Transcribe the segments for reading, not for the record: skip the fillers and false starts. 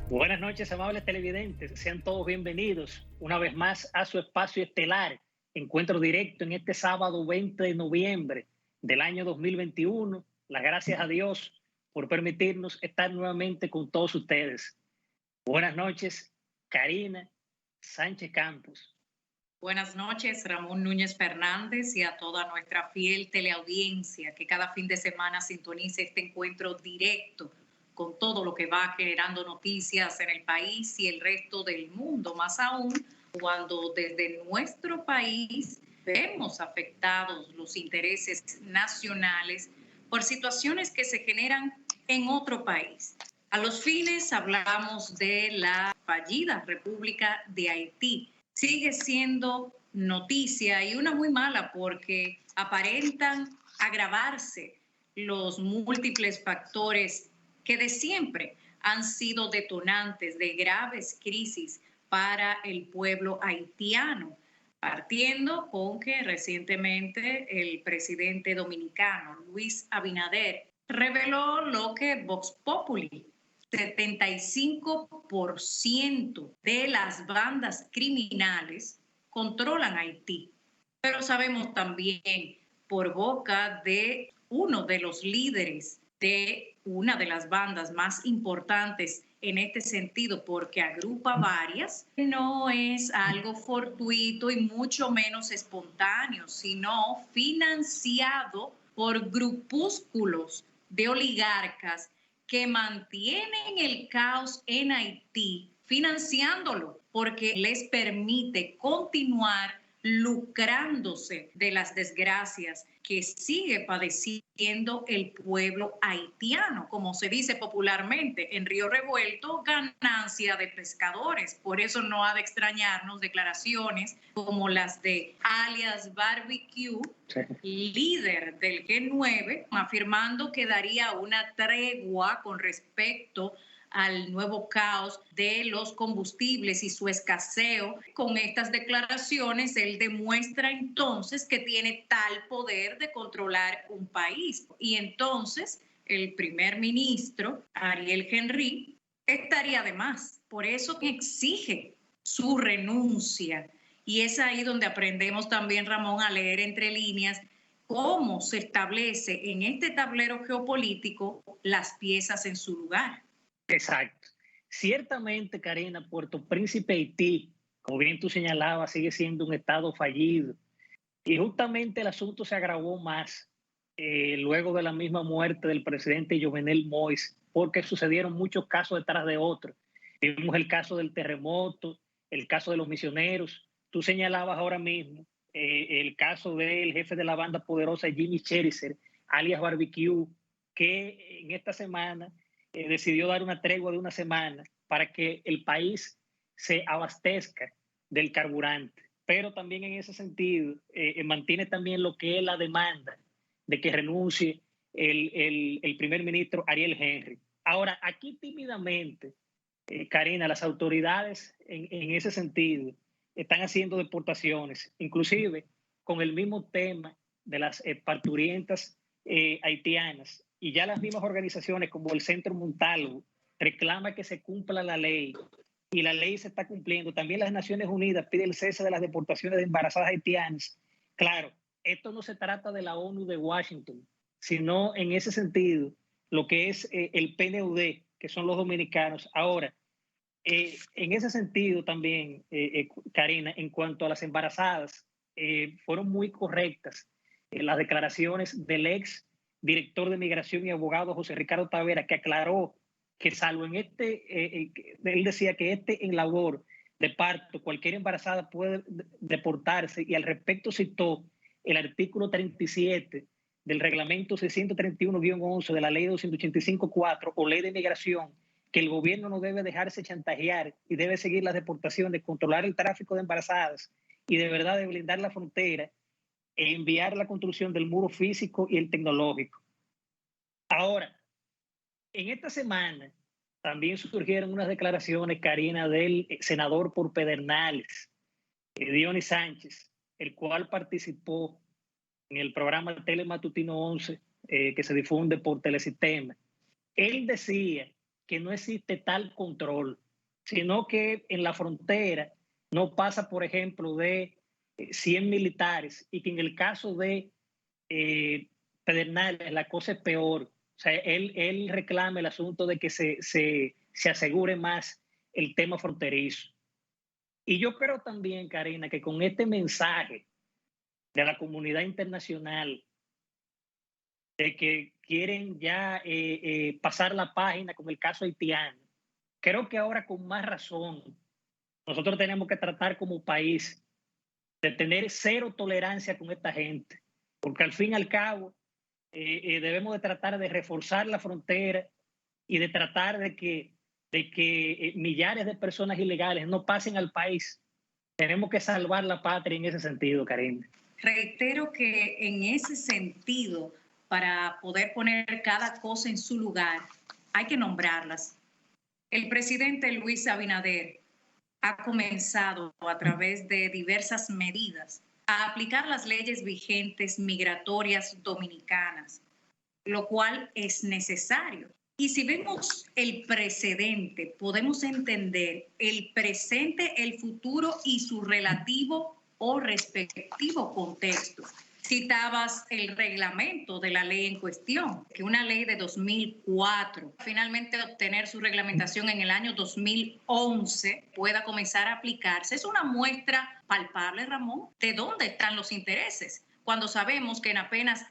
Buenas noches, amables televidentes. Sean todos bienvenidos una vez más a su espacio estelar, encuentro directo en este sábado 20 de noviembre del año 2021. Las gracias a Dios por permitirnos estar nuevamente con todos ustedes. Buenas noches, Karina Sánchez Campos. Buenas noches, Ramón Núñez Fernández, y a toda nuestra fiel teleaudiencia que cada fin de semana sintoniza este encuentro directo con todo lo que va generando noticias en el país y el resto del mundo, más aún cuando desde nuestro país vemos afectados los intereses nacionales por situaciones que se generan en otro país. A los fines hablamos de la fallida República de Haití. Sigue siendo noticia y una muy mala porque aparentan agravarse los múltiples factores que de siempre han sido detonantes de graves crisis para el pueblo haitiano, partiendo con que recientemente el presidente dominicano Luis Abinader reveló lo que Vox Populi: 75% de las bandas criminales controlan Haití. Pero sabemos también por boca de uno de los líderes de una de las bandas más importantes en este sentido, porque agrupa varias, no es algo fortuito y mucho menos espontáneo, sino financiado por grupúsculos de oligarcas que mantienen el caos en Haití, financiándolo, porque les permite continuar lucrándose de las desgracias que sigue padeciendo el pueblo haitiano. Como se dice popularmente, en Río Revuelto, ganancia de pescadores. Por eso no ha de extrañarnos declaraciones como las de alias Barbecue, líder del G9, afirmando que daría una tregua con respecto al nuevo caos de los combustibles y su escaseo. Con estas declaraciones, él demuestra entonces que tiene tal poder de controlar un país. Y entonces el primer ministro, Ariel Henry, estaría de más. Por eso exige su renuncia. Y es ahí donde aprendemos también, Ramón, a leer entre líneas cómo se establece en este tablero geopolítico las piezas en su lugar. Exacto. Ciertamente, Karina, Puerto Príncipe, Haití, como bien tú señalabas, sigue siendo un estado fallido. Y justamente el asunto se agravó más luego de la misma muerte del presidente Jovenel Moïse, porque sucedieron muchos casos detrás de otros. Vimos el caso del terremoto, el caso de los misioneros. Tú señalabas ahora mismo el caso del jefe de la banda poderosa, Jimmy Cheriser, alias Barbecue, que en esta semana decidió dar una tregua de una semana para que el país se abastezca del carburante. Pero también en ese sentido mantiene también lo que es la demanda de que renuncie el primer ministro Ariel Henry. Ahora, aquí tímidamente, Karina, las autoridades en ese sentido están haciendo deportaciones, inclusive con el mismo tema de las parturientas haitianas. Y ya las mismas organizaciones como el Centro Montalvo reclama que se cumpla la ley y la ley se está cumpliendo. También las Naciones Unidas piden el cese de las deportaciones de embarazadas haitianas. Claro, esto no se trata de la ONU de Washington, sino en ese sentido, lo que es el PNUD, que son los dominicanos. Ahora, en ese sentido también, Karina, en cuanto a las embarazadas, fueron muy correctas las declaraciones del ex director de Migración y abogado José Ricardo Tavera, que aclaró que salvo en él decía que en labor de parto, cualquier embarazada puede deportarse, y al respecto citó el artículo 37 del reglamento 631-11 de la ley 285-4 o ley de migración, que el gobierno no debe dejarse chantajear y debe seguir las deportaciones, controlar el tráfico de embarazadas y de verdad de blindar la frontera e enviar la construcción del muro físico y el tecnológico. Ahora, en esta semana también surgieron unas declaraciones, Karina, del senador por Pedernales, Dionis Sánchez, el cual participó en el programa Telematutino 11 que se difunde por Telesistema. Él decía que no existe tal control, sino que en la frontera no pasa, por ejemplo, de 100 militares y que en el caso de Pedernales la cosa es peor. O sea, él reclama el asunto de que se asegure más el tema fronterizo. Y yo creo también, Karina, que con este mensaje de la comunidad internacional de que quieren ya pasar la página con el caso haitiano, creo que ahora con más razón nosotros tenemos que tratar como país de tener cero tolerancia con esta gente, porque al fin y al cabo debemos de tratar de reforzar la frontera y de tratar de que millares de personas ilegales no pasen al país. Tenemos que salvar la patria en ese sentido, Karina. Reitero que en ese sentido, para poder poner cada cosa en su lugar, hay que nombrarlas. El presidente Luis Abinader ha comenzado a través de diversas medidas a aplicar las leyes vigentes migratorias dominicanas, lo cual es necesario. Y si vemos el precedente, podemos entender el presente, el futuro y su relativo o respectivo contexto. Citabas el reglamento de la ley en cuestión, que una ley de 2004, finalmente obtener su reglamentación en el año 2011, pueda comenzar a aplicarse. Es una muestra palpable, Ramón, de dónde están los intereses, cuando sabemos que en apenas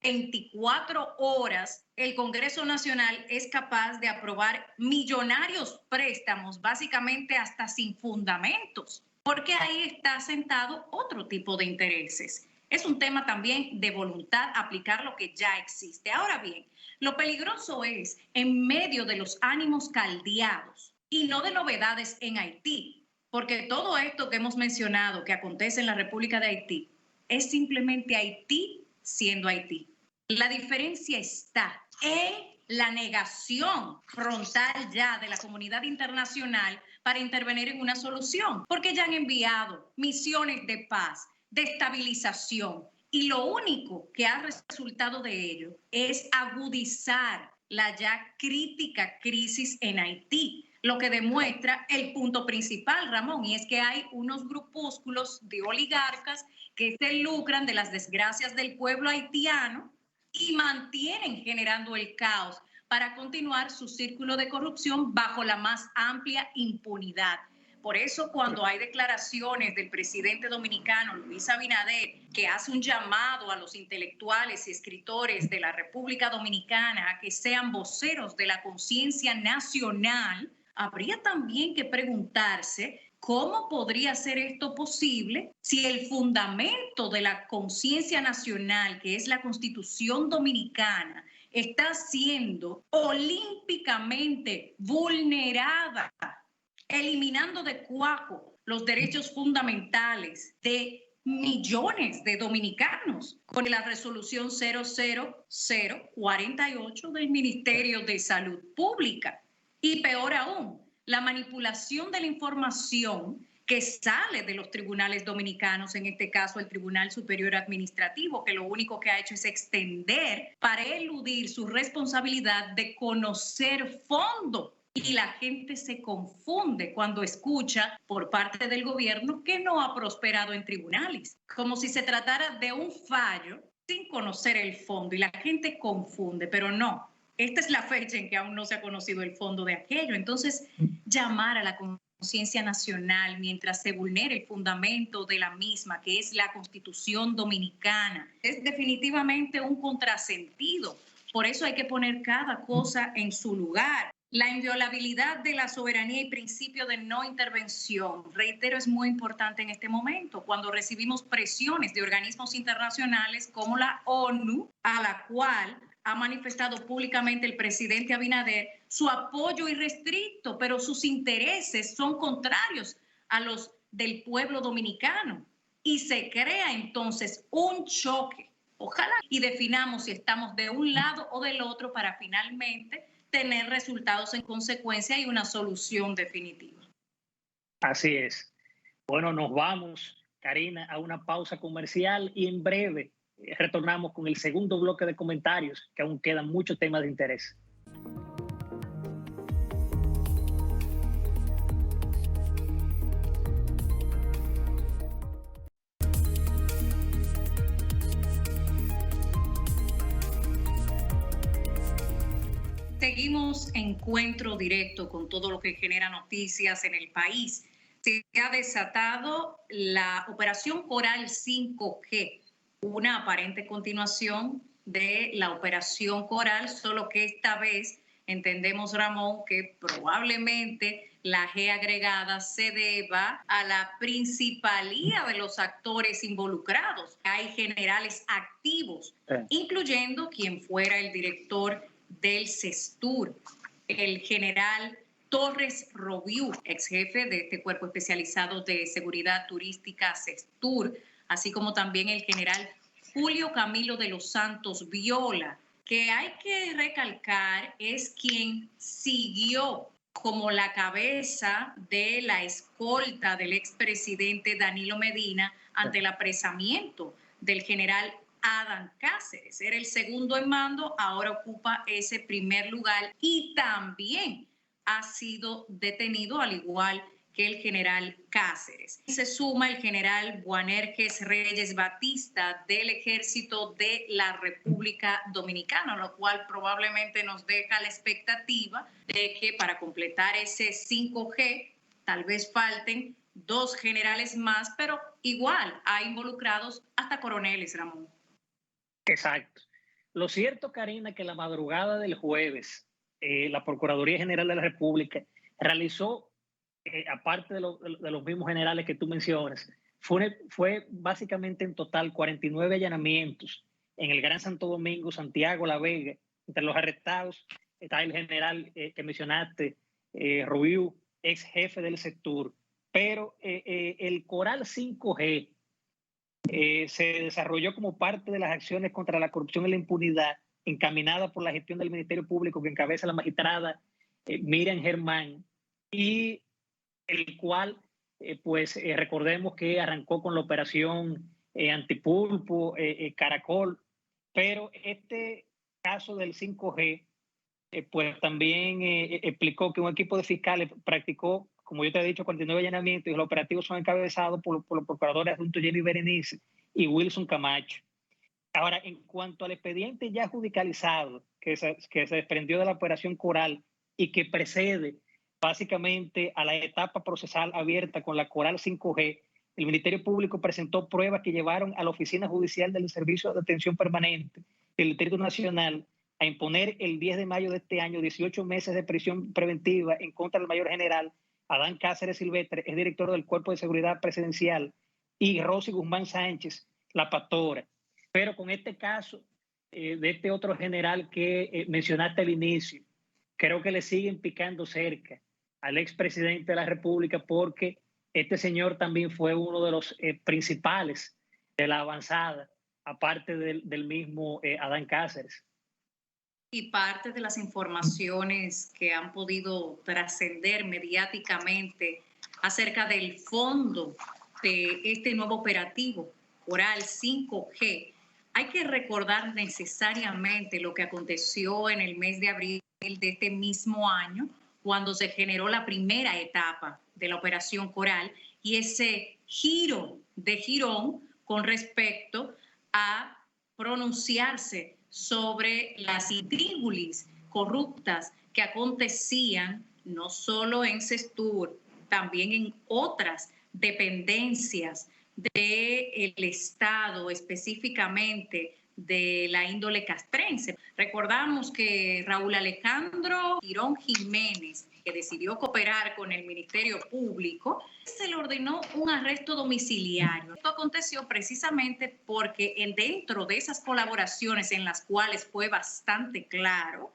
24 horas el Congreso Nacional es capaz de aprobar millonarios préstamos, básicamente hasta sin fundamentos, porque ahí está sentado otro tipo de intereses. Es un tema también de voluntad aplicar lo que ya existe. Ahora bien, lo peligroso es en medio de los ánimos caldeados y no de novedades en Haití, porque todo esto que hemos mencionado que acontece en la República de Haití es simplemente Haití siendo Haití. La diferencia está en la negación frontal ya de la comunidad internacional para intervenir en una solución, porque ya han enviado misiones de paz, de estabilización, y lo único que ha resultado de ello es agudizar la ya crítica crisis en Haití, lo que demuestra el punto principal, Ramón, y es que hay unos grupúsculos de oligarcas que se lucran de las desgracias del pueblo haitiano y mantienen generando el caos para continuar su círculo de corrupción bajo la más amplia impunidad. Por eso, cuando hay declaraciones del presidente dominicano, Luis Abinader, que hace un llamado a los intelectuales y escritores de la República Dominicana a que sean voceros de la conciencia nacional, habría también que preguntarse ¿cómo podría ser esto posible si el fundamento de la conciencia nacional, que es la Constitución Dominicana, está siendo olímpicamente vulnerada, eliminando de cuajo los derechos fundamentales de millones de dominicanos con la resolución 00048 del Ministerio de Salud Pública? Y peor aún, la manipulación de la información que sale de los tribunales dominicanos, en este caso el Tribunal Superior Administrativo, que lo único que ha hecho es extender para eludir su responsabilidad de conocer fondo. Y la gente se confunde cuando escucha por parte del gobierno que no ha prosperado en tribunales, como si se tratara de un fallo sin conocer el fondo, y la gente confunde, pero no. Esta es la fecha en que aún no se ha conocido el fondo de aquello. Entonces, llamar a la conciencia nacional mientras se vulnere el fundamento de la misma, que es la Constitución Dominicana, es definitivamente un contrasentido. Por eso hay que poner cada cosa en su lugar. La inviolabilidad de la soberanía y principio de no intervención, reitero, es muy importante en este momento, cuando recibimos presiones de organismos internacionales como la ONU, a la cual ha manifestado públicamente el presidente Abinader su apoyo irrestricto, pero sus intereses son contrarios a los del pueblo dominicano. Y se crea entonces un choque. Ojalá y definamos si estamos de un lado o del otro para finalmente tener resultados en consecuencia y una solución definitiva. Así es. Bueno, nos vamos, Karina, a una pausa comercial y en breve retornamos con el segundo bloque de comentarios, que aún quedan muchos temas de interés. Seguimos encuentro directo con todo lo que genera noticias en el país. Se ha desatado la Operación Coral 5G, una aparente continuación de la Operación Coral, solo que esta vez entendemos, Ramón, que probablemente la G agregada se deba a la principalía de los actores involucrados. Hay generales activos, incluyendo quien fuera el director del CESTUR, el general Torres Robiú, ex jefe de este cuerpo especializado de seguridad turística CESTUR, así como también el general Julio Camilo de los Santos Viola, que hay que recalcar es quien siguió como la cabeza de la escolta del expresidente Danilo Medina ante el apresamiento del general Adán Cáceres. Era el segundo en mando, ahora ocupa ese primer lugar y también ha sido detenido al igual que el general Cáceres. Se suma el general Boanerges Reyes Batista del Ejército de la República Dominicana, lo cual probablemente nos deja la expectativa de que para completar ese 5G tal vez falten 2 generales más, pero igual hay involucrados hasta coroneles, Ramón. Exacto. Lo cierto, Karina, que la madrugada del jueves, la Procuraduría General de la República realizó, aparte de los mismos generales que tú mencionas, fue básicamente en total 49 allanamientos en el Gran Santo Domingo, Santiago, La Vega. Entre los arrestados está el general que mencionaste, Rubiú, ex jefe del sector. Pero el Coral 5G se desarrolló como parte de las acciones contra la corrupción y la impunidad encaminada por la gestión del Ministerio Público que encabeza la magistrada Miriam Germán, y el cual, recordemos que arrancó con la operación Antipulpo, Caracol, pero este caso del 5G, pues también explicó que un equipo de fiscales practicó, como yo te he dicho, 49 allanamientos y los operativos son encabezados por los procuradores adjuntos Jenny Berenice y Wilson Camacho. Ahora, en cuanto al expediente ya judicializado que se desprendió de la operación Coral y que precede básicamente a la etapa procesal abierta con la Coral 5G, el Ministerio Público presentó pruebas que llevaron a la Oficina Judicial del Servicio de Atención Permanente del Distrito Nacional a imponer el 10 de mayo de este año 18 meses de prisión preventiva en contra del mayor general Adán Cáceres Silvestre, es director del Cuerpo de Seguridad Presidencial, y Rosy Guzmán Sánchez, la pastora. Pero con este caso de este otro general que mencionaste al inicio, creo que le siguen picando cerca al expresidente de la República, porque este señor también fue uno de los principales de la avanzada, aparte del mismo Adán Cáceres. Y parte de las informaciones que han podido trascender mediáticamente acerca del fondo de este nuevo operativo Coral 5G, hay que recordar necesariamente lo que aconteció en el mes de abril de este mismo año, cuando se generó la primera etapa de la Operación Coral y ese giro de Girón con respecto a pronunciarse sobre las intrígulis corruptas que acontecían no solo en CESTUR, también en otras dependencias del Estado, específicamente de la índole castrense. Recordamos que Raúl Alejandro Girón Jiménez, que decidió cooperar con el Ministerio Público, se le ordenó un arresto domiciliario. Esto aconteció precisamente porque dentro de esas colaboraciones en las cuales fue bastante claro,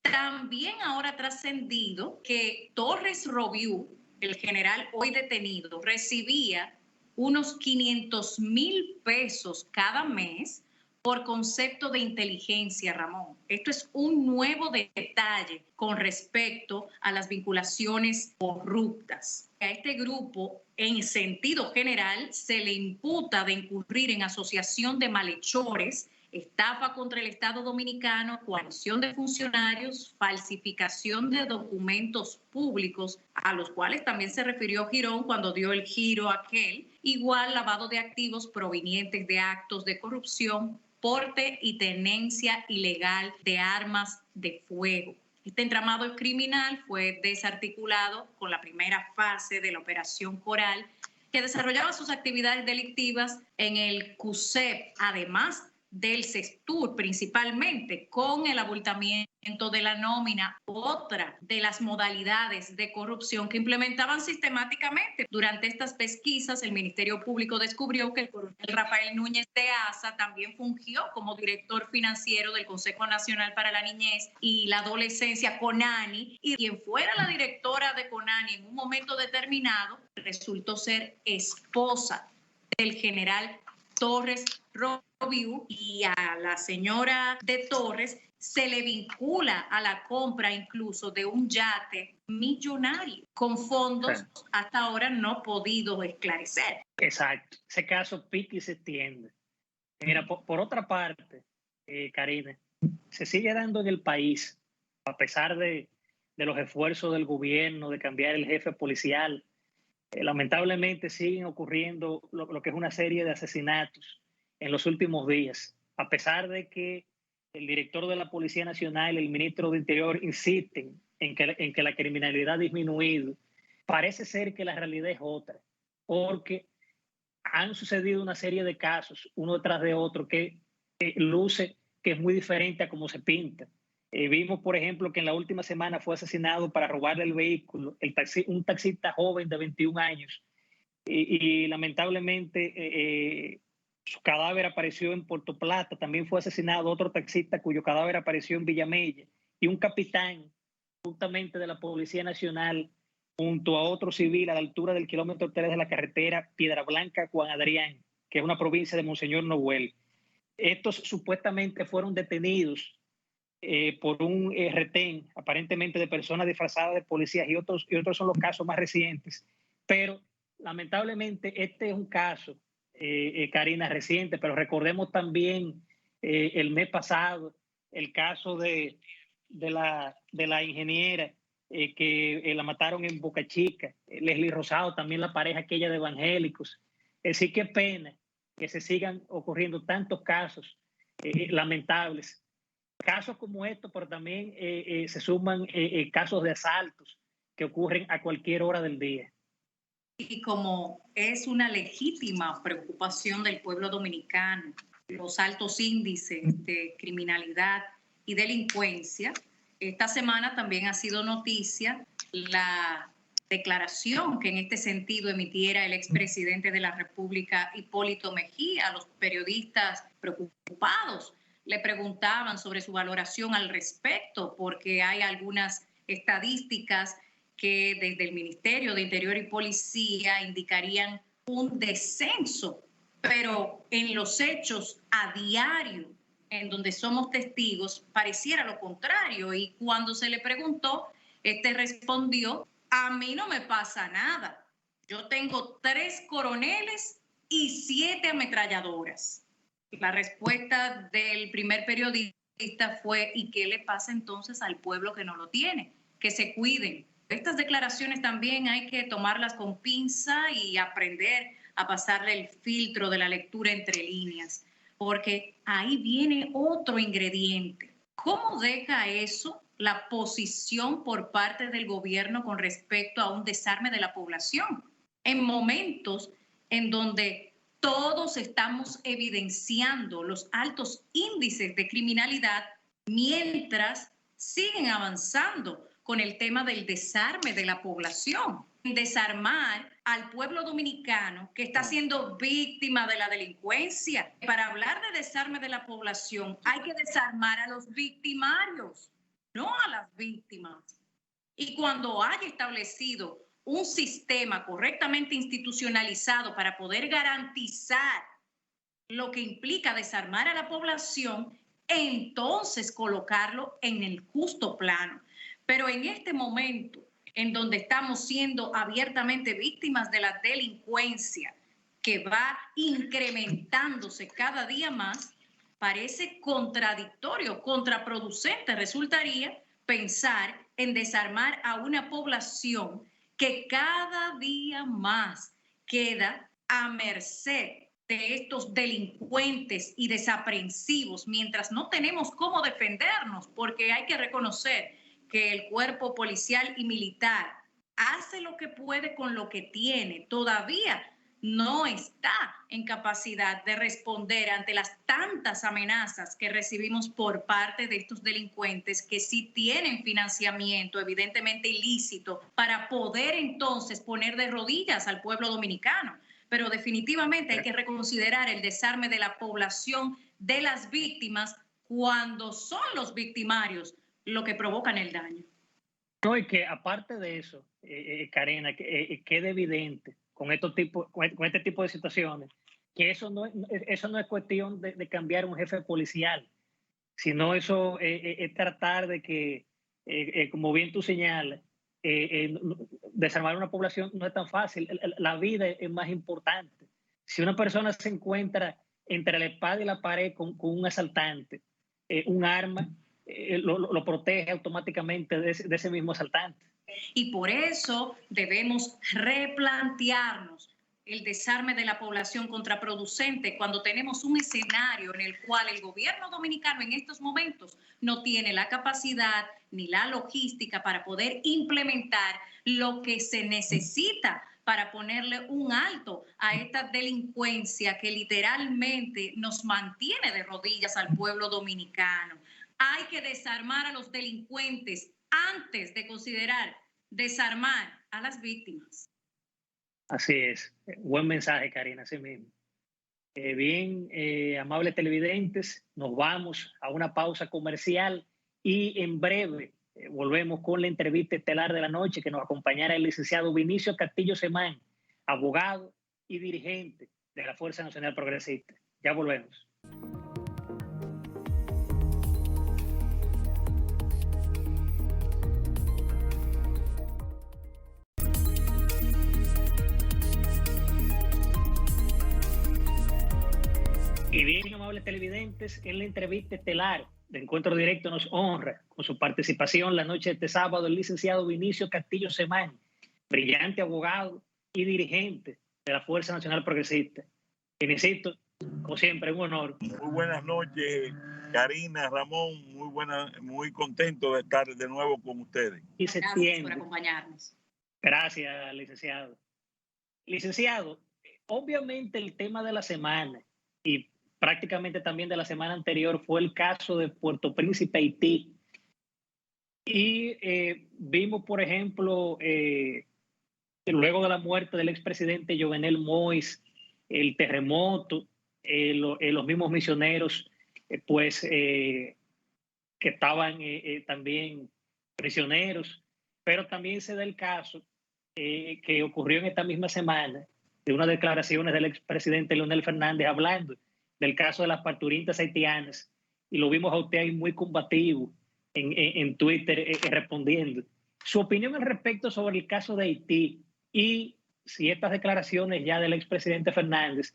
también ahora ha trascendido que Torres Robiú, el general hoy detenido, recibía unos 500,000 pesos cada mes por concepto de inteligencia, Ramón. Esto es un nuevo detalle con respecto a las vinculaciones corruptas. A este grupo, en sentido general, se le imputa de incurrir en asociación de malhechores, estafa contra el Estado Dominicano, coacción de funcionarios, falsificación de documentos públicos, a los cuales también se refirió Girón cuando dio el giro aquel, igual lavado de activos provenientes de actos de corrupción, porte y tenencia ilegal de armas de fuego. Este entramado criminal fue desarticulado con la primera fase de la Operación Coral, que desarrollaba sus actividades delictivas en el CUSEP, además del CESTUR principalmente, con el abultamiento de la nómina, otra de las modalidades de corrupción que implementaban sistemáticamente. Durante estas pesquisas, el Ministerio Público descubrió que el coronel Rafael Núñez de Asa también fungió como director financiero del Consejo Nacional para la Niñez y la Adolescencia, CONANI, y quien fuera la directora de CONANI en un momento determinado resultó ser esposa del general Torres Robiú, y a la señora de Torres se le vincula a la compra incluso de un yate millonario con fondos hasta ahora no podidos esclarecer. Exacto, ese caso pica y se extiende. Mira, por otra parte, Karina, se sigue dando en el país, a pesar de los esfuerzos del gobierno de cambiar el jefe policial, lamentablemente siguen ocurriendo lo que es una serie de asesinatos en los últimos días, a pesar de que el director de la Policía Nacional y el ministro de Interior insisten en que la criminalidad ha disminuido. Parece ser que la realidad es otra, porque han sucedido una serie de casos, uno detrás de otro, que luce que es muy diferente a cómo se pinta. Vimos, por ejemplo, que en la última semana fue asesinado para robarle el vehículo un taxista joven de 21 años y lamentablemente su cadáver apareció en Puerto Plata. También fue asesinado otro taxista cuyo cadáver apareció en Villamella, y un capitán justamente de la Policía Nacional junto a otro civil a la altura del kilómetro 3 de la carretera Piedra Blanca-Juan Adrián, que es una provincia de Monseñor Noel. Estos supuestamente fueron detenidos por un retén, aparentemente de personas disfrazadas de policías, y otros son los casos más recientes. Pero lamentablemente este es un caso, Karina, reciente, pero recordemos también el mes pasado el caso de la ingeniera que la mataron en Boca Chica, Leslie Rosado, también la pareja aquella de evangélicos. Sí, qué pena que se sigan ocurriendo tantos casos lamentables. Casos como estos, pero también se suman casos de asaltos que ocurren a cualquier hora del día. Y como es una legítima preocupación del pueblo dominicano, los altos índices de criminalidad y delincuencia, esta semana también ha sido noticia la declaración que en este sentido emitiera el expresidente de la República, Hipólito Mejía, a los periodistas preocupados. Le preguntaban sobre su valoración al respecto, porque hay algunas estadísticas que desde el Ministerio de Interior y Policía indicarían un descenso, pero en los hechos a diario, en donde somos testigos, pareciera lo contrario. Y cuando se le preguntó, respondió: a mí no me pasa nada. Yo tengo 3 coroneles y 7 ametralladoras. La respuesta del primer periodista fue: ¿y qué le pasa entonces al pueblo que no lo tiene? Que se cuiden. Estas declaraciones también hay que tomarlas con pinza y aprender a pasarle el filtro de la lectura entre líneas, porque ahí viene otro ingrediente. ¿Cómo deja eso la posición por parte del gobierno con respecto a un desarme de la población? En momentos en donde todos estamos evidenciando los altos índices de criminalidad, mientras siguen avanzando con el tema del desarme de la población. Desarmar al pueblo dominicano que está siendo víctima de la delincuencia. Para hablar de desarme de la población hay que desarmar a los victimarios, no a las víctimas. Y cuando haya establecido un sistema correctamente institucionalizado para poder garantizar lo que implica desarmar a la población, entonces colocarlo en el justo plano. Pero en este momento, en donde estamos siendo abiertamente víctimas de la delincuencia, que va incrementándose cada día más, parece contradictorio, contraproducente resultaría pensar en desarmar a una población que cada día más queda a merced de estos delincuentes y desaprensivos, mientras no tenemos cómo defendernos, porque hay que reconocer que el cuerpo policial y militar hace lo que puede con lo que tiene, todavía no está en capacidad de responder ante las tantas amenazas que recibimos por parte de estos delincuentes que sí tienen financiamiento evidentemente ilícito para poder entonces poner de rodillas al pueblo dominicano. Pero definitivamente hay que reconsiderar el desarme de la población, de las víctimas, cuando son los victimarios lo que provocan el daño. No, y que aparte de eso, Karina, quede evidente con este tipo de situaciones, que eso no es cuestión de cambiar un jefe policial, sino eso es tratar de que, como bien tú señalas, desarmar una población no es tan fácil. La vida es más importante. Si una persona se encuentra entre la espada y la pared con un asaltante, un arma lo protege automáticamente de ese mismo asaltante. Y por eso debemos replantearnos el desarme de la población contraproducente cuando tenemos un escenario en el cual el gobierno dominicano en estos momentos no tiene la capacidad ni la logística para poder implementar lo que se necesita para ponerle un alto a esta delincuencia que literalmente nos mantiene de rodillas al pueblo dominicano. Hay que desarmar a los delincuentes antes de considerar desarmar a las víctimas. Así es. Buen mensaje, Karina, así mismo. Bien, amables televidentes, nos vamos a una pausa comercial y en breve volvemos con la entrevista estelar de la noche que nos acompañará el licenciado Vinicio Castillo Semán, abogado y dirigente de la Fuerza Nacional Progresista. Ya volvemos. Y bien, amables televidentes, en la entrevista estelar de Encuentro Directo nos honra con su participación la noche de este sábado el licenciado Vinicio Castillo Semán, brillante abogado y dirigente de la Fuerza Nacional Progresista. Vinicito, como siempre, un honor. Muy buenas noches, Karina, Ramón, muy contento de estar de nuevo con ustedes. Y Gracias por acompañarnos. Gracias, licenciado. Licenciado, obviamente el tema de la semana y prácticamente también de la semana anterior fue el caso de Puerto Príncipe, Haití. Y vimos, por ejemplo, luego de la muerte del expresidente Jovenel Moïse, el terremoto, los mismos misioneros, que estaban también prisioneros, pero también se da el caso que ocurrió en esta misma semana de unas declaraciones del expresidente Leonel Fernández hablando del caso de las parturientas haitianas, y lo vimos a usted ahí muy combativo en Twitter respondiendo. Su opinión al respecto sobre el caso de Haití y si estas declaraciones ya del expresidente Fernández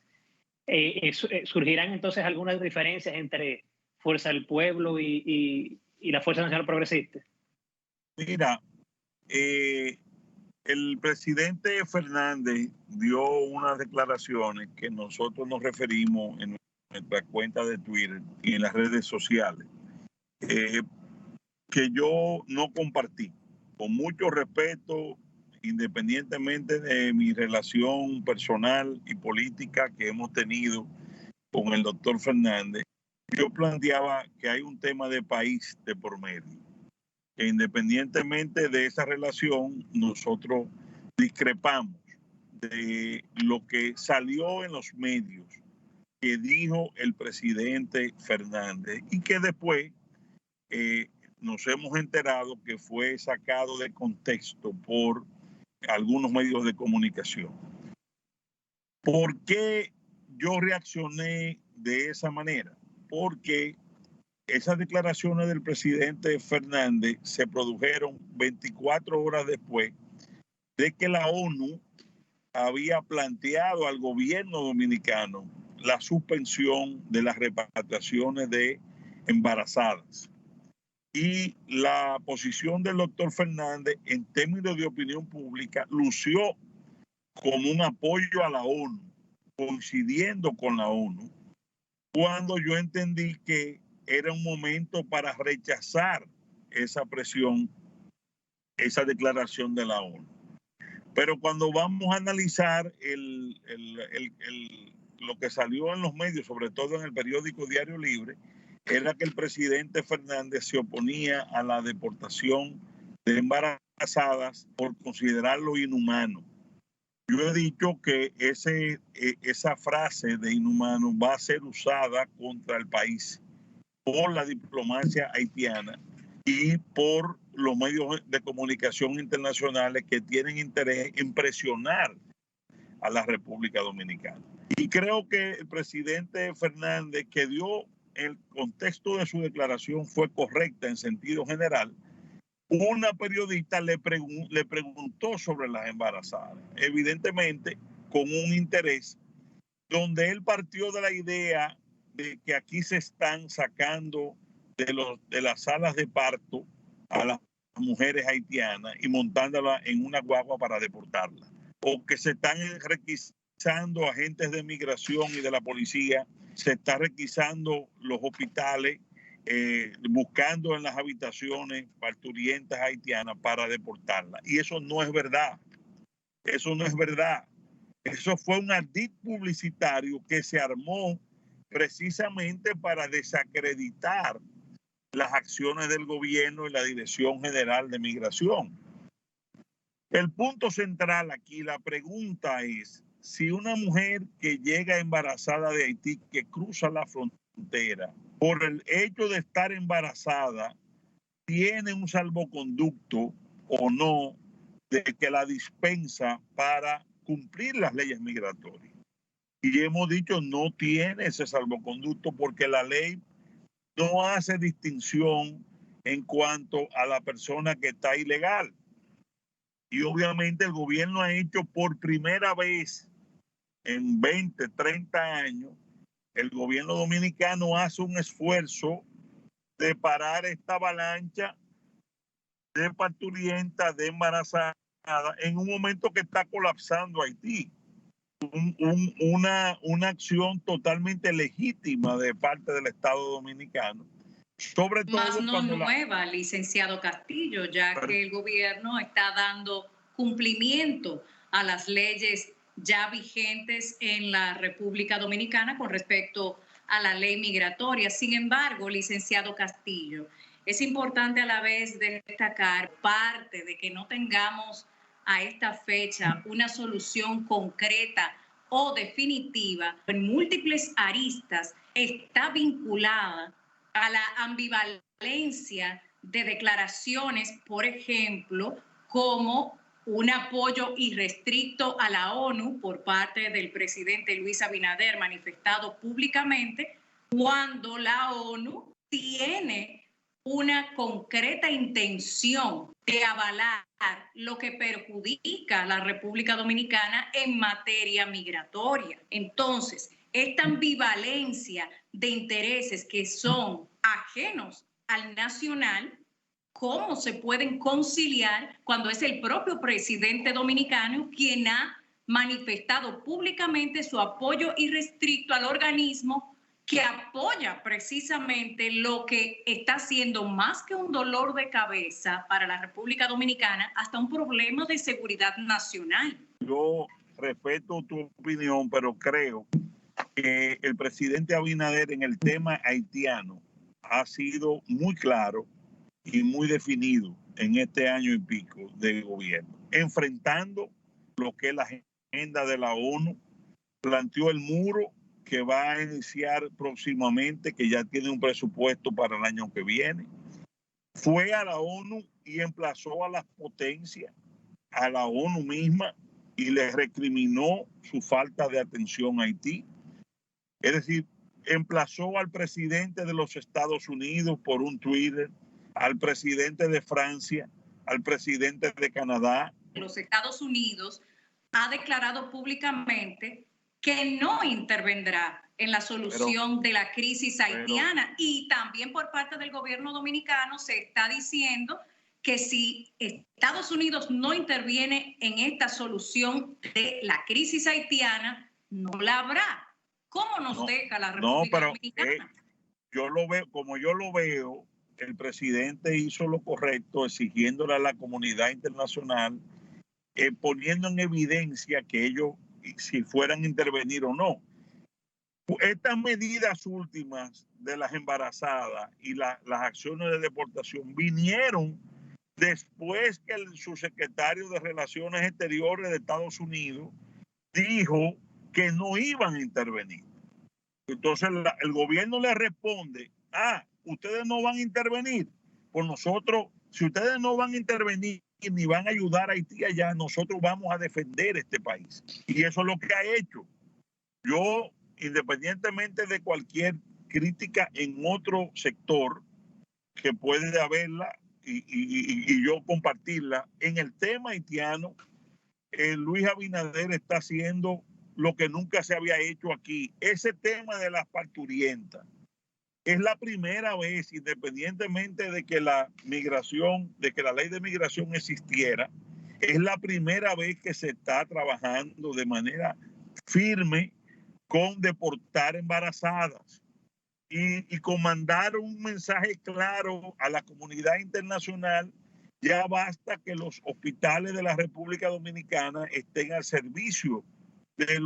surgirán entonces algunas diferencias entre Fuerza del Pueblo y la Fuerza Nacional Progresista. Mira, el presidente Fernández dio unas declaraciones que nosotros nos referimos en nuestra cuenta de Twitter y en las redes sociales, que yo no compartí. Con mucho respeto, independientemente de mi relación personal y política que hemos tenido con el doctor Fernández, yo planteaba que hay un tema de país de por medio. Que independientemente de esa relación, nosotros discrepamos de lo que salió en los medios que dijo el presidente Fernández y que después nos hemos enterado que fue sacado de contexto por algunos medios de comunicación. ¿Por qué yo reaccioné de esa manera? Porque esas declaraciones del presidente Fernández se produjeron 24 horas después de que la ONU había planteado al gobierno dominicano la suspensión de las repatriaciones de embarazadas. Y la posición del doctor Fernández en términos de opinión pública lució como un apoyo a la ONU, coincidiendo con la ONU, cuando yo entendí que era un momento para rechazar esa presión esa declaración de la ONU. Pero cuando vamos a analizar lo que salió en los medios, sobre todo en el periódico Diario Libre, era que el presidente Fernández se oponía a la deportación de embarazadas por considerarlo inhumano. Yo he dicho que esa frase de inhumano va a ser usada contra el país por la diplomacia haitiana y por los medios de comunicación internacionales que tienen interés en presionar a la República Dominicana. Y creo que el presidente Fernández, que dio el contexto de su declaración, fue correcta en sentido general. Una periodista le preguntó sobre las embarazadas, evidentemente con un interés, donde él partió de la idea de que aquí se están sacando de las salas de parto a las mujeres haitianas y montándolas en una guagua para deportarlas, o que se están requisando agentes de migración y de la policía, se está requisando los hospitales, buscando en las habitaciones parturientas haitianas para deportarlas. Y eso no es verdad. Eso no es verdad. Eso fue un ardid publicitario que se armó precisamente para desacreditar las acciones del gobierno y la Dirección General de Migración. El punto central aquí, la pregunta es, si una mujer que llega embarazada de Haití, que cruza la frontera, por el hecho de estar embarazada, tiene un salvoconducto o no de que la dispensa para cumplir las leyes migratorias. Y hemos dicho no tiene ese salvoconducto porque la ley no hace distinción en cuanto a la persona que está ilegal. Y obviamente el gobierno ha hecho por primera vez en 20, 30 años, el gobierno dominicano hace un esfuerzo de parar esta avalancha de parturientas, de embarazadas, en un momento que está colapsando Haití. Una acción totalmente legítima de parte del Estado dominicano. Sobre todo más no nueva, licenciado Castillo, ya que el gobierno está dando cumplimiento a las leyes ya vigentes en la República Dominicana con respecto a la ley migratoria. Sin embargo, licenciado Castillo, es importante a la vez destacar parte de que no tengamos a esta fecha una solución concreta o definitiva en múltiples aristas está vinculada a la ambivalencia de declaraciones, por ejemplo, como un apoyo irrestricto a la ONU por parte del presidente Luis Abinader manifestado públicamente, cuando la ONU tiene una concreta intención de avalar lo que perjudica a la República Dominicana en materia migratoria. Entonces, esta ambivalencia de intereses que son ajenos al nacional, ¿cómo se pueden conciliar cuando es el propio presidente dominicano quien ha manifestado públicamente su apoyo irrestricto al organismo que apoya precisamente lo que está haciendo más que un dolor de cabeza para la República Dominicana, hasta un problema de seguridad nacional? Yo respeto tu opinión, pero creo que el presidente Abinader en el tema haitiano ha sido muy claro y muy definido en este año y pico de gobierno, enfrentando lo que es la agenda de la ONU, planteó el muro que va a iniciar próximamente, que ya tiene un presupuesto para el año que viene. Fue a la ONU y emplazó a las potencias, a la ONU misma, y le recriminó su falta de atención a Haití. Es decir, emplazó al presidente de los Estados Unidos por un Twitter, al presidente de Francia, al presidente de Canadá. Los Estados Unidos ha declarado públicamente que no intervendrá en la solución de la crisis haitiana, y también por parte del gobierno dominicano se está diciendo que si Estados Unidos no interviene en esta solución de la crisis haitiana, no la habrá. ¿Cómo nos deja la República Dominicana? Yo lo veo, como yo lo veo, el presidente hizo lo correcto exigiéndole a la comunidad internacional, poniendo en evidencia que ellos, si fueran a intervenir o no. Estas medidas últimas de las embarazadas y las acciones de deportación vinieron después que el subsecretario de Relaciones Exteriores de Estados Unidos dijo que no iban a intervenir. Entonces el gobierno le responde, ustedes no van a intervenir, pues nosotros, si ustedes no van a intervenir ni van a ayudar a Haití allá, nosotros vamos a defender este país. Y eso es lo que ha hecho. Yo, independientemente de cualquier crítica en otro sector que puede haberla y yo compartirla, en el tema haitiano, Luis Abinader está haciendo lo que nunca se había hecho aquí. Ese tema de las parturientas es la primera vez, independientemente de que la migración, de que la ley de migración existiera, es la primera vez que se está trabajando de manera firme con deportar embarazadas y con mandar un mensaje claro a la comunidad internacional. Ya basta que los hospitales de la República Dominicana estén al servicio de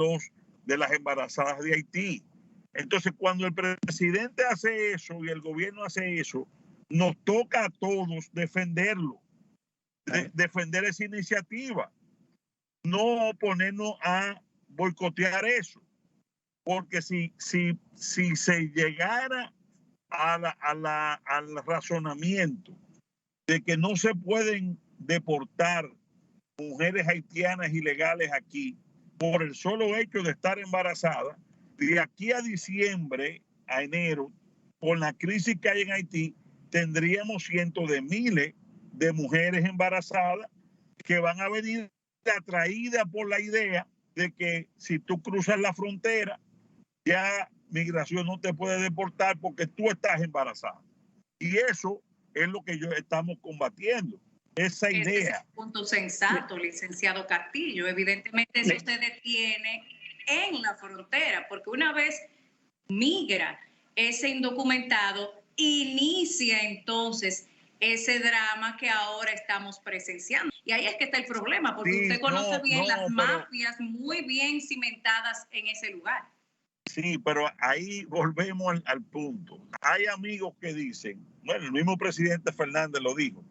las embarazadas de Haití. Entonces, cuando el presidente hace eso y el gobierno hace eso, nos toca a todos defenderlo, defender esa iniciativa, no oponernos a boicotear eso, porque si se llegara al razonamiento de que no se pueden deportar mujeres haitianas ilegales aquí por el solo hecho de estar embarazadas, de aquí a diciembre, a enero, con la crisis que hay en Haití, tendríamos cientos de miles de mujeres embarazadas que van a venir atraídas por la idea de que si tú cruzas la frontera, ya migración no te puede deportar porque tú estás embarazada. Y eso es lo que estamos combatiendo, esa idea. Ese es un punto sensato, licenciado Castillo. Evidentemente eso se detiene en la frontera, porque una vez migra ese indocumentado, inicia entonces ese drama que ahora estamos presenciando. Y ahí es que está el problema, porque usted conoce bien las mafias muy bien cimentadas en ese lugar. Sí, pero ahí volvemos al punto. Hay amigos que dicen, bueno, el mismo presidente Fernández lo dijo,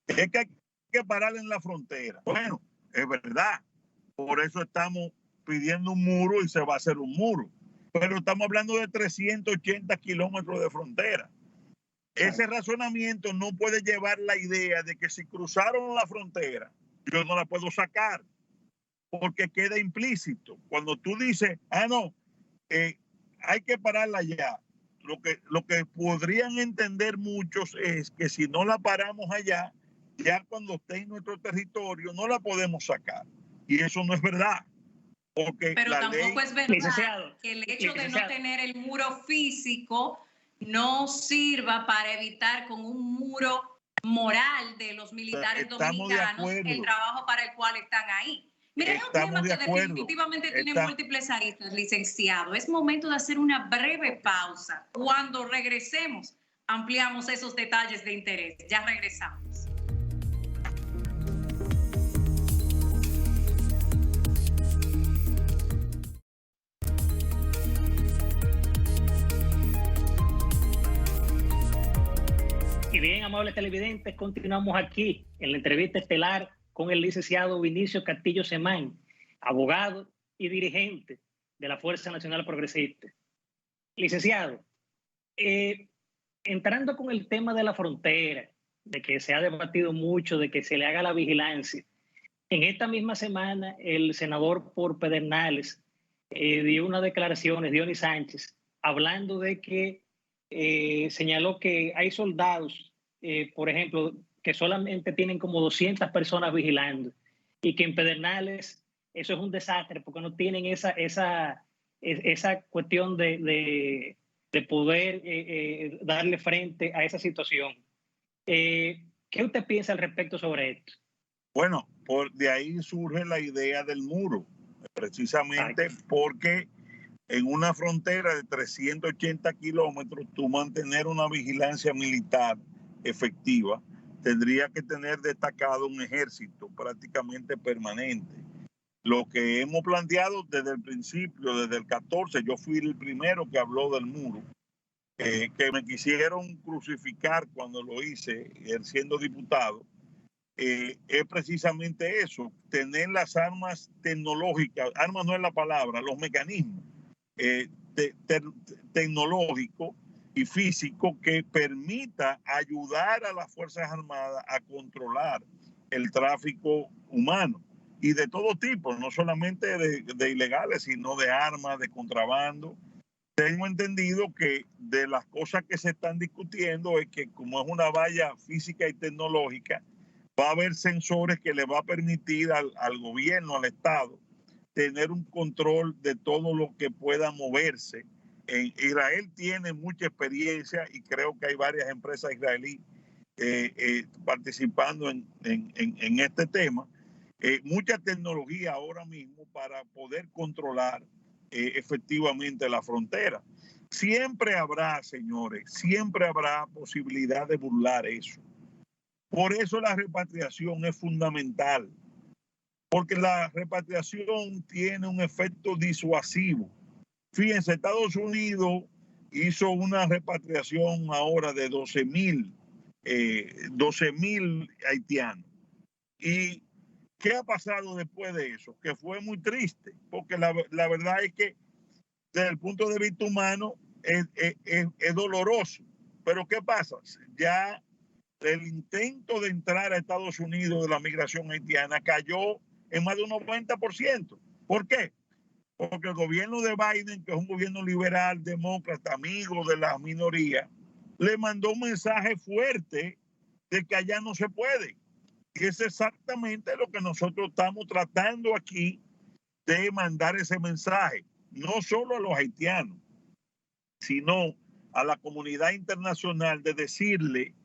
es que hay que parar en la frontera. Bueno, es verdad, por eso estamos pidiendo un muro y se va a hacer un muro. Pero estamos hablando de 380 kilómetros de frontera. Ese razonamiento no puede llevar la idea de que si cruzaron la frontera, yo no la puedo sacar, porque queda implícito. Cuando tú dices, no, hay que pararla allá, lo que podrían entender muchos es que si no la paramos allá, ya cuando esté en nuestro territorio no la podemos sacar. Y eso no es verdad. Pero tampoco es verdad que el hecho de no tener el muro físico no sirva para evitar con un muro moral de los militares dominicanos el trabajo para el cual están ahí. Mira, es un tema que definitivamente tiene múltiples aristas, licenciado. Es momento de hacer una breve pausa. Cuando regresemos, ampliamos esos detalles de interés. Ya regresamos. Y bien, amables televidentes, continuamos aquí en la entrevista estelar con el licenciado Vinicio Castillo Semán, abogado y dirigente de la Fuerza Nacional Progresista. Licenciado, entrando con el tema de la frontera, de que se ha debatido mucho, de que se le haga la vigilancia, en esta misma semana el senador por Pedernales dio unas declaraciones, Dionis Sánchez, hablando de que señaló que hay soldados, por ejemplo, que solamente tienen como 200 personas vigilando y que en Pedernales eso es un desastre porque no tienen esa cuestión de poder darle frente a esa situación. ¿Qué usted piensa al respecto sobre esto? Bueno, de ahí surge la idea del muro, precisamente porque en una frontera de 380 kilómetros, tú mantener una vigilancia militar efectiva, tendría que tener destacado un ejército prácticamente permanente. Lo que hemos planteado desde el principio, desde el 14, yo fui el primero que habló del muro, que me quisieron crucificar cuando lo hice, siendo diputado, es precisamente eso, tener las armas tecnológicas, armas no es la palabra, los mecanismos tecnológicos y físicos que permita ayudar a las Fuerzas Armadas a controlar el tráfico humano y de todo tipo, no solamente de ilegales, sino de armas, de contrabando. Tengo entendido que de las cosas que se están discutiendo es que como es una valla física y tecnológica, va a haber sensores que le va a permitir al gobierno, al Estado, tener un control de todo lo que pueda moverse. Israel tiene mucha experiencia y creo que hay varias empresas israelíes participando en este tema. Mucha tecnología ahora mismo para poder controlar efectivamente la frontera. Siempre habrá, señores, siempre habrá posibilidad de burlar eso. Por eso la repatriación es fundamental, porque la repatriación tiene un efecto disuasivo. Fíjense, Estados Unidos hizo una repatriación ahora de 12,000 haitianos. ¿Y qué ha pasado después de eso? Que fue muy triste, porque la verdad es que desde el punto de vista humano es doloroso. Pero ¿qué pasa? Ya el intento de entrar a Estados Unidos de la migración haitiana cayó en más de un 90%. ¿Por qué? Porque el gobierno de Biden, que es un gobierno liberal, demócrata, amigo de la minoría, le mandó un mensaje fuerte de que allá no se puede. Y es exactamente lo que nosotros estamos tratando aquí de mandar ese mensaje, no solo a los haitianos, sino a la comunidad internacional, de decirle: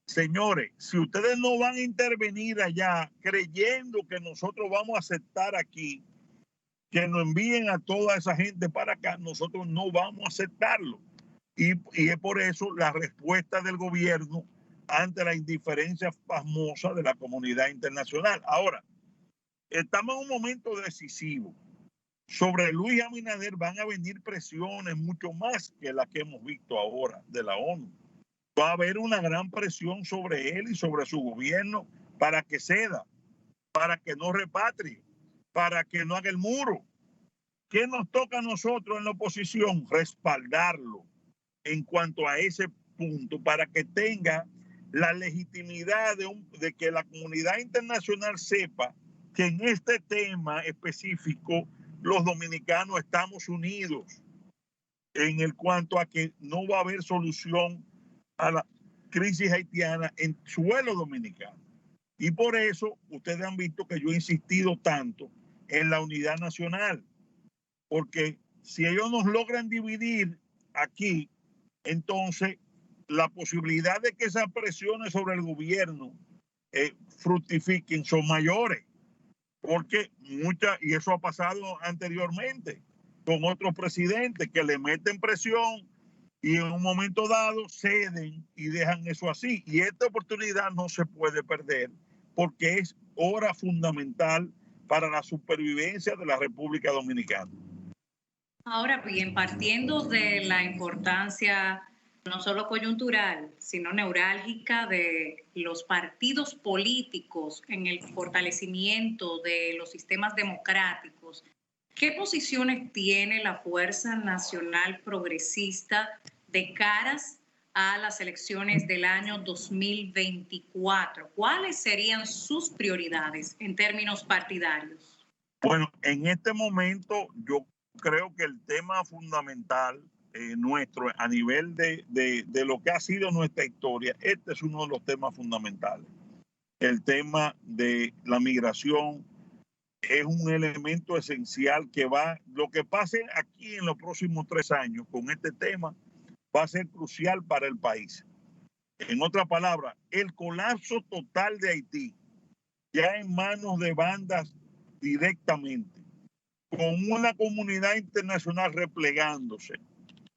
señores, si ustedes no van a intervenir allá creyendo que nosotros vamos a aceptar aquí que nos envíen a toda esa gente para acá, nosotros no vamos a aceptarlo. Y es por eso la respuesta del gobierno ante la indiferencia pasmosa de la comunidad internacional. Ahora, estamos en un momento decisivo. Sobre Luis Abinader van a venir presiones mucho más que las que hemos visto ahora de la ONU. Va a haber una gran presión sobre él y sobre su gobierno para que ceda, para que no repatrie, para que no haga el muro. ¿Qué nos toca a nosotros en la oposición? Respaldarlo en cuanto a ese punto para que tenga la legitimidad de que la comunidad internacional sepa que en este tema específico los dominicanos estamos unidos en el cuanto a que no va a haber solución a la crisis haitiana en suelo dominicano. Y por eso ustedes han visto que yo he insistido tanto en la unidad nacional, porque si ellos nos logran dividir aquí, entonces la posibilidad de que esas presiones sobre el gobierno fructifiquen son mayores, porque y eso ha pasado anteriormente con otros presidentes que le meten presión y en un momento dado ceden y dejan eso así. Y esta oportunidad no se puede perder porque es hora fundamental para la supervivencia de la República Dominicana. Ahora bien, partiendo de la importancia no solo coyuntural, sino neurálgica de los partidos políticos en el fortalecimiento de los sistemas democráticos, ¿qué posiciones tiene la Fuerza Nacional Progresista de caras a las elecciones del año 2024? ¿Cuáles serían sus prioridades en términos partidarios? Bueno, en este momento yo creo que el tema fundamental nuestro a nivel de lo que ha sido nuestra historia, este es uno de los temas fundamentales. El tema de la migración es un elemento esencial que lo que pase aquí en los próximos 3 años con este tema va a ser crucial para el país. En otras palabras, el colapso total de Haití, ya en manos de bandas directamente, con una comunidad internacional replegándose,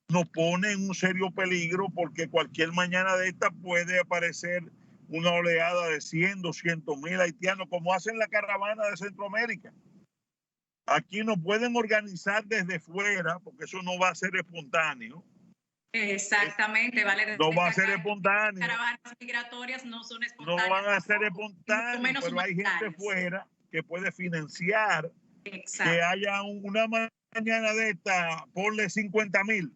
nos pone en un serio peligro, porque cualquier mañana de esta puede aparecer una oleada de 100, 200 mil haitianos, como hacen la caravana de Centroamérica. Aquí no pueden organizar desde fuera, porque eso no va a ser espontáneo. Exactamente, vale. No va a ser espontáneo. Caravanas migratorias no son espontáneas. No van a ser espontáneos, pero hay gente fuera que puede financiar. Exacto. Que haya una mañana de esta, ponle 50,000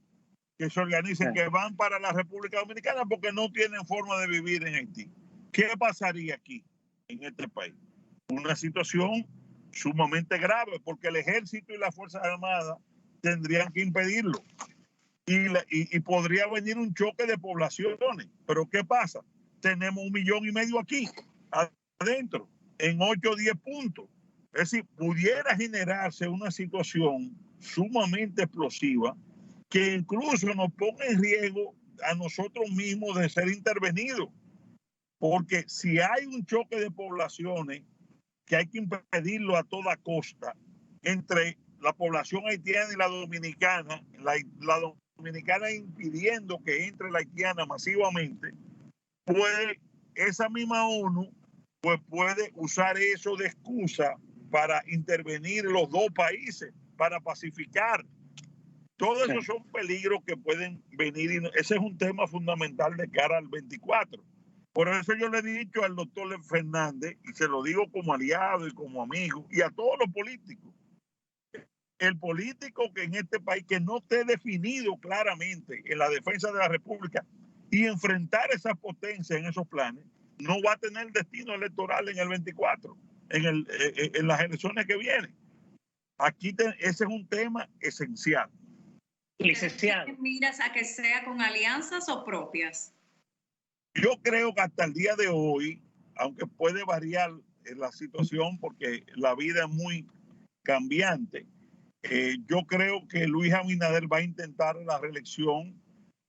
que se organicen, que van para la República Dominicana porque no tienen forma de vivir en Haití. ¿Qué pasaría aquí, en este país? Una situación sumamente grave, porque el ejército y las Fuerzas Armadas tendrían que impedirlo. Y podría venir un choque de poblaciones. Pero ¿qué pasa? Tenemos 1,5 millones aquí, adentro, en 8 o 10 puntos. Es decir, pudiera generarse una situación sumamente explosiva que incluso nos ponga en riesgo a nosotros mismos de ser intervenidos. Porque si hay un choque de poblaciones que hay que impedirlo a toda costa entre la población haitiana y la dominicana, la dominicana impidiendo que entre la haitiana masivamente, pues esa misma ONU pues puede usar eso de excusa para intervenir los dos países, para pacificar. Todos esos son peligros que pueden venir, y ese es un tema fundamental de cara al 24. Por eso yo le he dicho al doctor Fernández, y se lo digo como aliado y como amigo, y a todos los políticos, el político que en este país que no esté definido claramente en la defensa de la República y enfrentar esa potencia en esos planes, no va a tener destino electoral en el 24, en las elecciones que vienen. Aquí ese es un tema esencial. Licenciado. ¿Miras a que sea con alianzas o propias? Yo creo que hasta el día de hoy, aunque puede variar la situación porque la vida es muy cambiante, yo creo que Luis Abinader va a intentar la reelección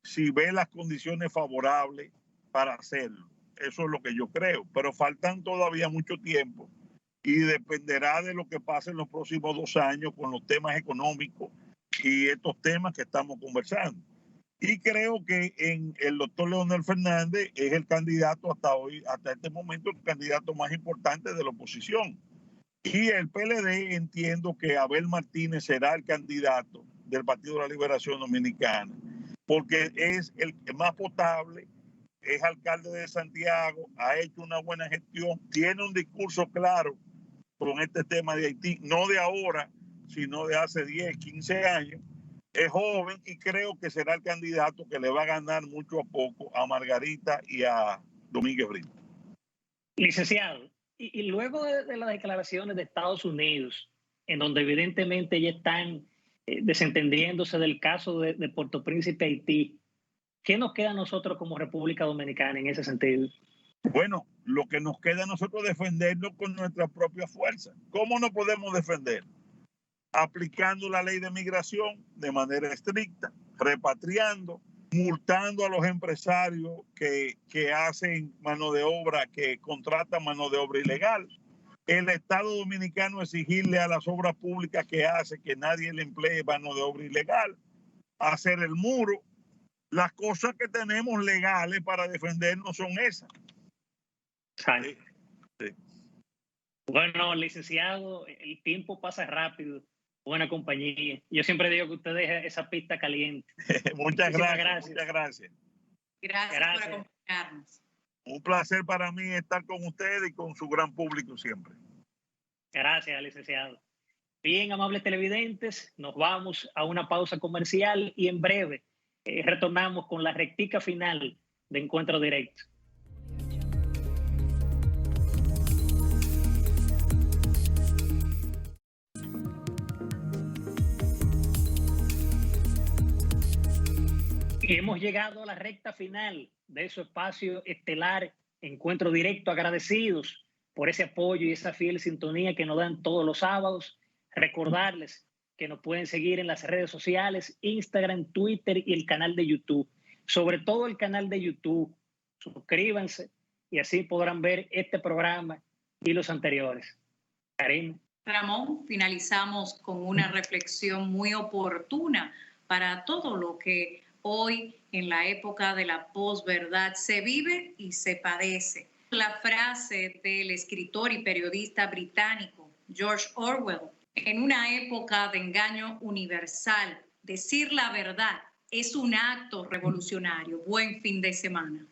si ve las condiciones favorables para hacerlo. Eso es lo que yo creo, pero faltan todavía mucho tiempo y dependerá de lo que pase en los próximos 2 años con los temas económicos y estos temas que estamos conversando. Y creo que el doctor Leonel Fernández es el candidato hasta hoy, hasta este momento, el candidato más importante de la oposición. Y el PLD, entiendo que Abel Martínez será el candidato del Partido de la Liberación Dominicana, porque es el más potable, es alcalde de Santiago, ha hecho una buena gestión, tiene un discurso claro con este tema de Haití, no de ahora, sino de hace 10, 15 años. Es joven y creo que será el candidato que le va a ganar mucho a poco a Margarita y a Domínguez Brito. Licenciado, y luego de las declaraciones de Estados Unidos, en donde evidentemente ya están desentendiéndose del caso de Puerto Príncipe, Haití, ¿qué nos queda a nosotros como República Dominicana en ese sentido? Bueno, lo que nos queda a nosotros es defendernos con nuestra propia fuerza. ¿Cómo nos podemos defender? Aplicando la ley de migración de manera estricta, repatriando, multando a los empresarios que hacen mano de obra, que contratan mano de obra ilegal. El Estado Dominicano exigirle a las obras públicas que hace que nadie le emplee mano de obra ilegal, hacer el muro. Las cosas que tenemos legales para defendernos son esas. Sí. Sí. Bueno, licenciado, el tiempo pasa rápido. Buena compañía. Yo siempre digo que usted deja esa pista caliente. Muchas gracias. Muchas gracias. Gracias por acompañarnos. Un placer para mí estar con ustedes y con su gran público siempre. Gracias, licenciado. Bien, amables televidentes, nos vamos a una pausa comercial y en breve retornamos con la rectica final de Encuentro Directo. Y hemos llegado a la recta final de su espacio estelar, Encuentro Directo. Agradecidos por ese apoyo y esa fiel sintonía que nos dan todos los sábados. Recordarles que nos pueden seguir en las redes sociales, Instagram, Twitter y el canal de YouTube. Sobre todo el canal de YouTube. Suscríbanse y así podrán ver este programa y los anteriores. Karina. Ramón, finalizamos con una reflexión muy oportuna para todo lo que hoy en la época de la posverdad se vive y se padece. La frase del escritor y periodista británico George Orwell: en una época de engaño universal, decir la verdad es un acto revolucionario. Buen fin de semana.